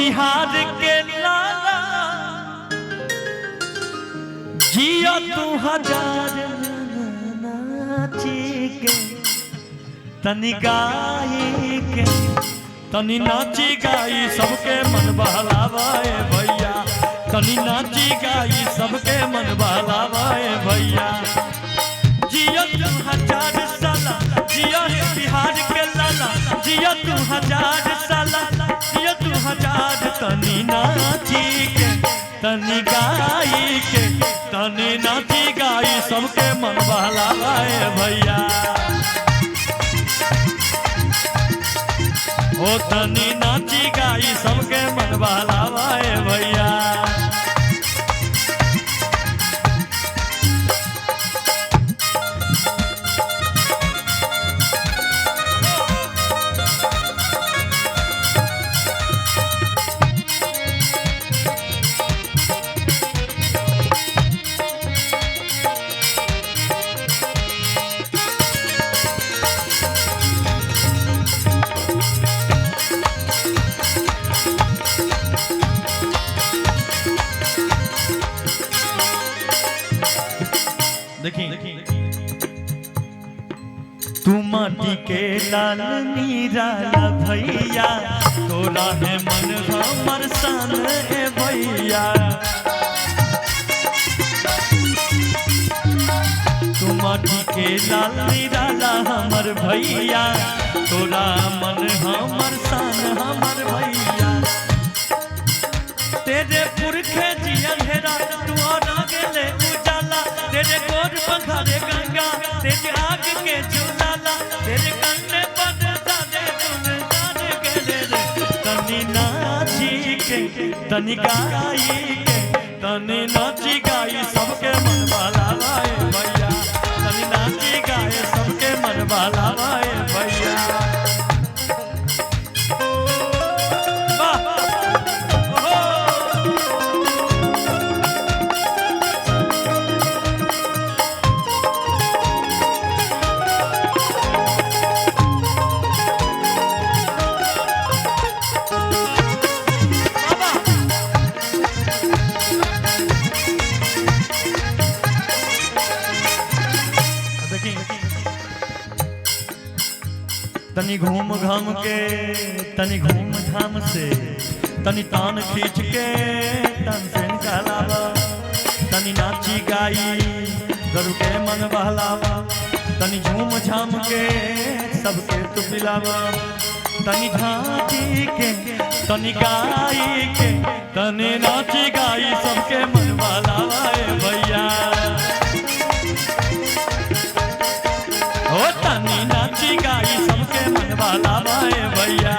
बिहार के लाला जिया तू हजार नाची के तनी गाई के तनी नाची गाई सबके मन बहलावाए भैया तनी नाची गाई सबके मन बहलावाए भैया जिया तू हजार साला जिया है बिहार के लाला जिया तू हजार साला जिया तू हजार तनी नाची के तनी गाई के तनी नाची गाई सबके मन बहलावाए भैया ओ तनी नाची गाई सबके मन बहलावाए भैया तू माटी के लाल निराला भैया तोरा है मन हमर सन है भैया तू माटी के लाल निराला हमर भैया तोरा मन हमर सन हमर भैया तेरे पुरखे जियन हेरा तू आना गेले उजाला तेरे गोद पखारे गंगा तेरे आग के झुलाला तेरे कन्ने पर सादे तुन जाने गेले रे तनी नाची के तनी गाई के तनी नाची गाई सबके मन बहलावाए भैया तनी नाची गाए सबके मन बहलावाए भैया तनी घूम घाम के तनी घूम घाम से तनी तान खींच के तन से निकालावा तनी नाची गाई गरु के मन बहलावा तनी झूम झाम के सबके तू पिलावा तनी झांकी के तनी गाई के तनी नाची गाई सबके मन बहलावा भैया ओ तनी नाची गाई सबके मन बहलावाए भैया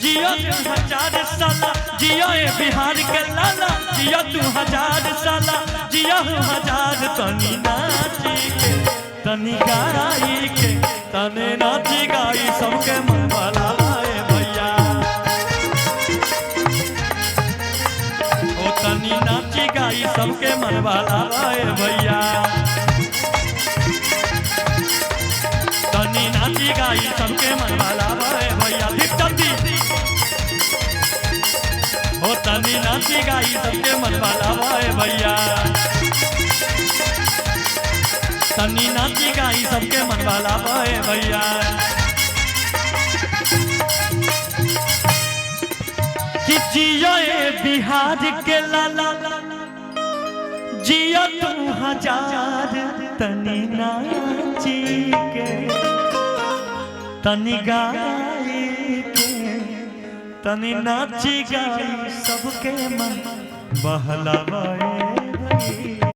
जिया तू हजार साला जिया ए बिहार के लाला जिया तू हजार साला जिया हजार तनी नाची के तनी गाई के तनी नाची गाई सबके मन बहलावाए भैया ओ तनी नाची गाई सबके मन बहलावाए भैया तनी नाची गाई सबके मन बहलावाए भैया ओ तनी नाची गाई सबके मन बहलावाए भैया तनी नाची गाई सबके मन बहलावाए भैया कि जिया बिहार के लाला जिया तू हजार तनी नाची के तनी गाई के तनी नाची गाई सबके मन बहलावाए।